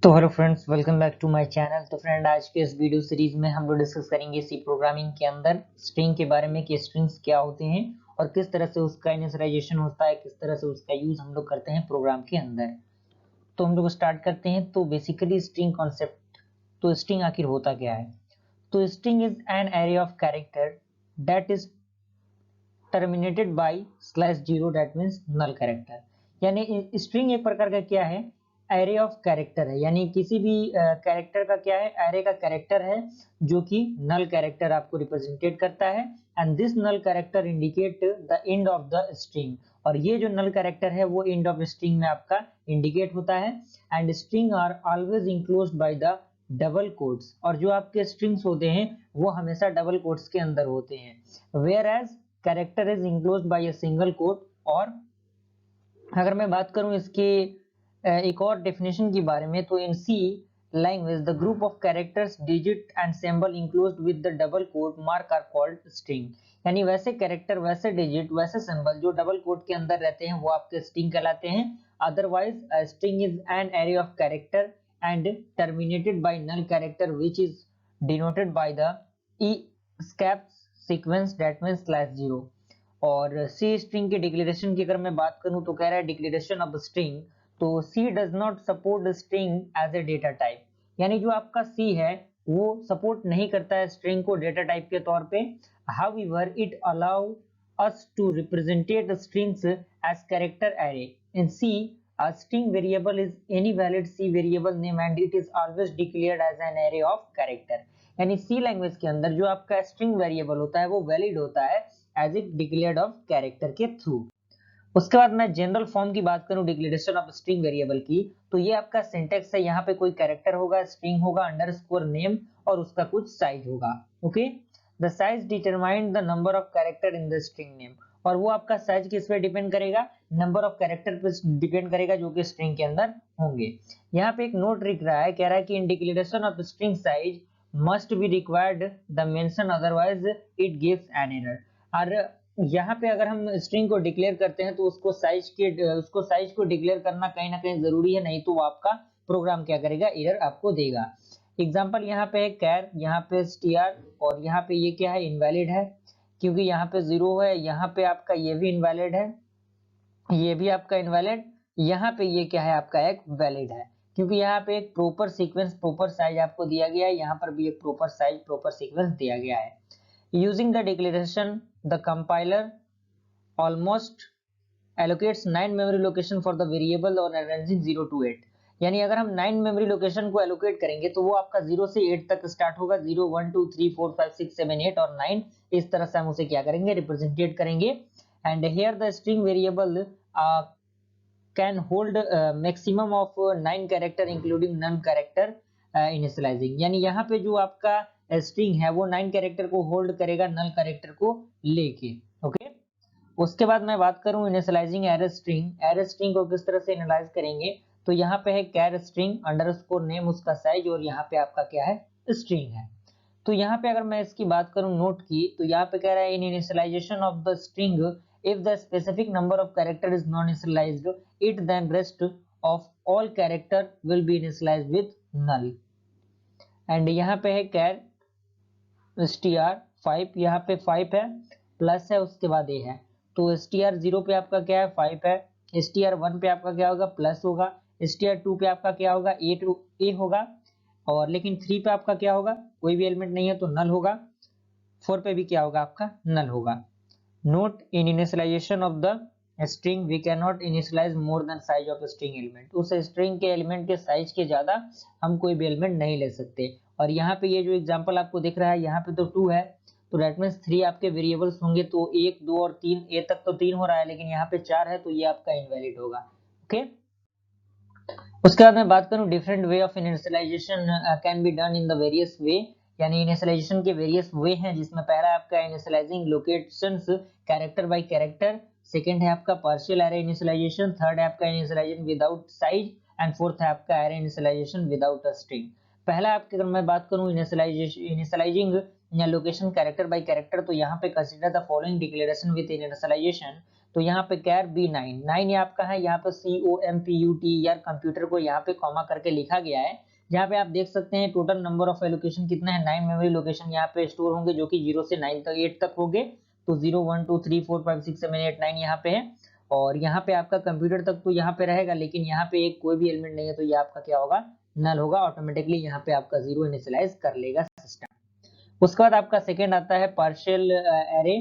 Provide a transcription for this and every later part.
तो hello friends, welcome back to my channel. तो friend, आज के इस वीडियो सीरीज में हम लोग डिस्कस करेंगे सी प्रोग्रामिंग के अंदर स्ट्रिंग के बारे में कि स्ट्रिंग्स क्या होते हैं और किस तरह से उसका इनिशियलाइजेशन होता है, किस तरह से उसका यूज हम लोग करते हैं प्रोग्राम के अंदर। तो हम लोग स्टार्ट करते हैं। तो बेसिकली स्ट्रिंग कॉन्सेप्ट, तो स्ट्रिंग आखिर होता क्या है। तो string is an array of character that is terminated by slash zero, that means null character. यानी स्ट्रिंग एक प्रकार का क्या है, एरे ऑफ कैरेक्टर है। यानी किसी भी कैरेक्टर का क्या है, एरे का कैरेक्टर है जो कि नल कैरेक्टर आपको रिप्रेजेंटेट करता है। And this null character indicate the end of the string, और ये जो नल कैरेक्टर है वो एंड ऑफ स्ट्रिंग में आपका इंडिकेट होता है। And string are always enclosed by the double quotes, और जो आपके स्ट्रिंग्स होते हैं वो हमेशा डबल कोट्स के अंदर होते हैं। Whereas character is enclosed by a single quote. और अगर मैं बात करूं इसके एक और डेफिनेशन के बारे में, तो in C language the group of characters, digit and symbol enclosed with the double quote mark are called string. यानी वैसे कैरेक्टर, वैसे डिजिट, वैसे सिंबल जो डबल कोट के अंदर रहते हैं वो आपके स्ट्रिंग कहलाते हैं। Otherwise a string is an array of character and terminated by null character which is denoted by the escape sequence, that means slash zero. और सी स्ट्रिंग की डिक्लेरेशन की अगर मैं बात करूं तो कह रहा है डिक्लेरेशन ऑफ स्ट्रिंग। तो C does not support string as a data type. यानी जो आपका सी है वो सपोर्ट नहीं करता है स्ट्रिंग को डेटा टाइप के तौर पे। However it allow us to representate strings as character array. In C, a string variable is any valid C variable name and it is always declared as an array of character. यानी C language के अंदर जो आपका string variable होता है वो valid होता है as it declared of character के थ्रू। उसके बाद मैं जनरल फॉर्म की बात करूं डिक्लेरेशन ऑफ स्ट्रिंग वेरिएबल की, तो ये आपका सिंटेक्स है। यहाँ पे कोई कैरेक्टर होगा, स्ट्रिंग होगा, अंडरस्कोर नेम और उसका कुछ साइज होगा। Okay, the size determine the number of character in the string name. और वो आपका साइज किस पे डिपेंड करेगा, नंबर ऑफ कैरेक्टर पे डिपेंड करेगा जो कि स्ट्रिंग के अंदर होंगे। यहाँ पे एक नोट लिख रहा है, कह रहा है कि in declaration of string size must be required the mention, otherwise it gives an error. और यहाँ पे अगर हम स्ट्रिंग को डिक्लेयर करते हैं तो उसको साइज को डिक्लेयर करना कहीं ना कहीं जरूरी है, नहीं तो वो आपका प्रोग्राम क्या करेगा, एरर आपको देगा। एग्जांपल यहाँ पे है कैर, यहाँ पे str, और यहाँ पे ये क्या है, इनवैलिड है क्योंकि यहाँ पे जीरो है। यहाँ पे आपका ये भी इनवैलिड है, ये भी आपका इनवैलिड। यहाँ पे ये क्या है, आपका एक वैलिड है क्योंकि यहाँ पे एक प्रॉपर सीक्वेंस, प्रॉपर साइज आपको दिया गया है। यहाँ पर भी एक प्रॉपर साइज, प्रॉपर सीक्वेंस दिया गया है। Using the declaration the compiler almost allocates 9 memory location for the variable on ranging 0 to 8। यानी अगर हम 9 मेमोरी लोकेशन को एलोकेट करेंगे तो वो आपका 0 से 8 तक स्टार्ट होगा। 0 1 2 3 4 5 6 7 8 और 9, इस तरह से हम उसे क्या करेंगे, रिप्रेजेंटेट करेंगे। And here the string variable can hold maximum of 9 character including null character initialising. यानी यहाँ पे जो आपका स्ट्रिंग है वो 9 कैरेक्टर को होल्ड करेगा नल कैरेक्टर को लेके। ओके, उसके बाद मैं बात करूं initialising array string. Array string को किस तरह से इनिशियलाइज करेंगे, तो यहाँ पे है कैर स्ट्रिंग अंडरस्कोर नेम, उसका साइज, और यहाँ पे आपका क्या है, स्ट्रिंग है। तो यहाँ पे अगर मैं इसकी बात करूं नोट की, तो यहाँ पे कह रहा है in initialisation of the string if the specific number of character is non initialized it then rest of all character will be initialized with null. And यहाँ पे है कैर str 5, यहाँ पे 5 है, प्लस है, उसके बाद ए है। तो str 0 पे आपका क्या है, 5 है। str 1 पे आपका क्या होगा, प्लस होगा। str 2 पे आपका क्या होगा, ए होगा। और लेकिन 3 पे आपका क्या होगा, कोई भी एलिमेंट नहीं है तो नल होगा। 4 पे भी क्या होगा, आपका नल होगा। Note in initialisation of the string we can not initialise more than size of string element. उस स्ट्रिंग के एलिमेंट के साइज के ज्यादा हम कोई भी एलिमेंट नहीं ले सकते। और यहाँ पे ये जो एग्जांपल आपको दिख रहा है, यहाँ पे तो 2 है, तो दैट मींस 3 आपके वेरिएबल्स होंगे। तो 1 2 और 3, ए तक तो 3 हो रहा है, लेकिन यहाँ पे 4 है तो ये आपका इनवैलिड होगा। ओके, उसके बाद मैं बात करूं different way of initialisation can be done in the various way. यानी इनिशियलाइजेशन के वेरियस वे हैं, जिसमें पहला है आपका initialising locations character by character, second है आपका पार्शियल एरे इनिशियलाइजेशन, थर्ड है आपका initialisation without size, and fourth है आपका array initialisation without a string. पहला आपके अगर मैं बात करूं initialising location character by character, तो यहाँ पे consider the following declaration with initialisation. तो यहाँ पे कैर B9 9 ये आपका है, यहाँ पे COMPUT या कंप्यूटर को यहाँ पे कॉमा करके लिखा गया है, जहाँ पे आप देख सकते हैं टोटल नंबर ऑफ एलोकेशन कितना है, 9 मेमोरी लोकेशन यहाँ पे स्टोर होंगे जो कि 0 से 9 तक 8 तक होंगे। तो 0 1 2 3 4 5 6 7 8 9 यहाँ पे है, और यहाँ पे आपका कंप्यूटर तक तो यहाँ पे रहेगा, लेकिन यहाँ पे एक कोई भी एलिमेंट नहीं है, तो ये आपका क्या होगा, नल होगा, ऑटोमेटिकली यहाँ पे आपका 0 इनिशियलाइज कर लेगा सिस्टम। उसके बाद आपका सेकेंड आता है पार्शियल एरे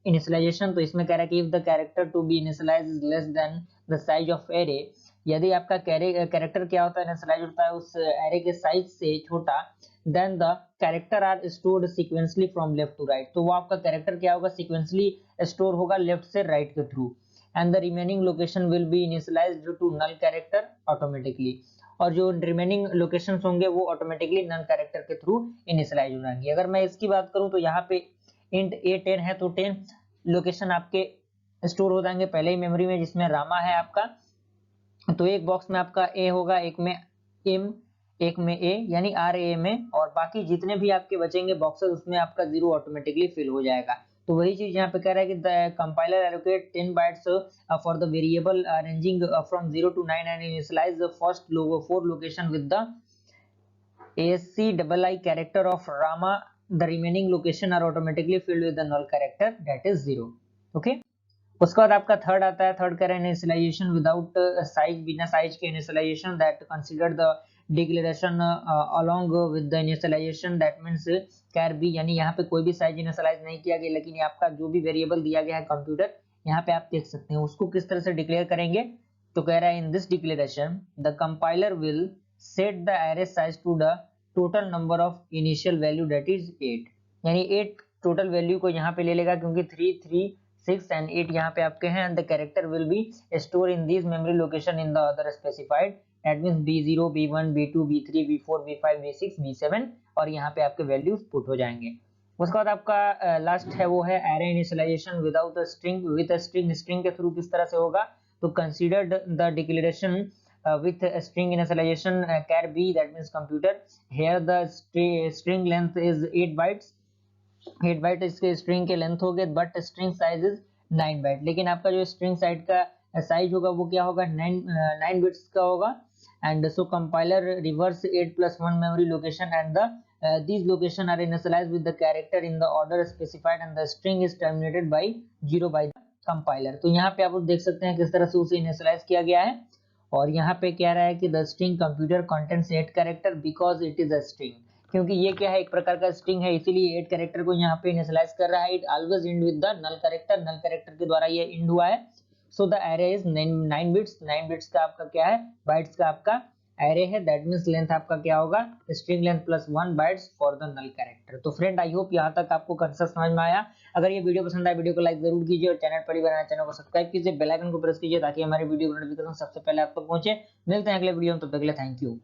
इनिशियलाइजेशन। तो इसमें कह रहा है कि if the character to be initialise is less than the size of array, यदि आपका कैरेक्टर क्या होता है, इनिशियलाइज होता है उस एरे के साइज से छोटा, then the character are stored sequentially from left to right, तो वो आपका कैरेक्टर क्या होगा, सीक्वेंसली स्टोर होगा लेफ्ट से राइट के through, and the remaining location will be initialised due to null character automatically, और जो रिमेनिंग लोकेशंस होंगे वो ऑटोमेटिकली नन कैरेक्टर के थ्रू इनिशियलाइज हो जाएंगे। अगर मैं इसकी बात करूं तो यहाँ पे इंट A10 है, तो 10 लोकेशन आपके स्टोर हो जाएंगे पहले ही मेमोरी में, जिसमें रामा है आपका, तो एक बॉक्स में आपका A होगा, एक में M, एक में A यानी RA में, और बाकी जितने भी आपके बचेंगे बॉक्सेस उसमें आपका 0 ऑटोमेटिकली फिल हो जाएगा। तो वही चीज यहाँ पे कह रहा है कि the compiler allocate 10 bytes for the variable ranging from 0 to 9 and initialize the first 4 location with the ASCII character of Rama. The remaining location are automatically filled with the null character that is 0. Okay. उसके बाद आपका third आता है, third कह रहा है initialisation without size, बिना size के initialisation, that consider the declaration along with the initialisation, that means char B, यानी यहाँ पे कोई भी साइज इनिशियलाइज नहीं किया गया, लेकिन ये आपका जो भी वेरिएबल दिया गया है कंप्यूटर, यहाँ पे आप देख सकते हैं उसको किस तरह से डिक्लेयर करेंगे। तो कह रहा है in this declaration the compiler will set the array size to the total number of initial value that is 8, यानी 8 टोटल वैल्यू को यहाँ पे ले लेगा, क्योंकि 3 3 6 and 8 यहाँ पे आपके हैं, and the character will be stored in these memory location in the other specified, that means B0 B1 B2 B3 B4 B5 B6 B7, और यहाँ पे आपके वैल्यूज पुट हो जाएंगे। उसके बाद आपका लास्ट है वो है array initialisation without a string, with a string, string के थ्रू किस तरह से होगा, तो considered the declaration with string initialization char b, that means computer, here the string length is 8 bytes, 8 byte इसके स्ट्रिंग के लेंथ हो गए, but string size is 9 byte, लेकिन आपका जो स्ट्रिंग साइड का साइज होगा वो क्या होगा, 9 बिट्स का होगा, and so compiler reverse 8 + 1 memory location and the these location are initialized with the character in the order specified and the string is terminated by 0 by the compiler। तो यहाँ पे आप देख सकते हैं किस तरह से उसे इनिशियलाइज किया गया है, और यहाँ पे कह रहा है कि the string computer contents 8 character because it is a string, क्योंकि ये क्या है, एक प्रकार का स्ट्रिंग है, इसीलिए 8 कैरेक्टर को यहाँ पे इनिशियलाइज कर रहा है। It always end with the null character, null character के द्वारा ये एंड हुआ है। So the array is 9 bits, 9 bits का आपका क्या है, बाइट्स का आपका एरे है, दैट मींस लेंथ आपका क्या होगा, string length plus 1 bytes for the null character. तो फ्रेंड आई होप यहाँ तक आपको कंसेप्ट समझ में आया। अगर ये वीडियो पसंद आए वीडियो को लाइक जरूर कीजिए, और चैनल पर ही बनाए चैनल को सब्सक्राइब कीजिए, बेल आइकन को प्रेस कीजिए ताकि हमारी वीडियो नोटिफिकेशन सबसे पहले आप तक पहुंचे। मिलते हैं अगले वीडियो में, तब तक के लिए थैंक यू।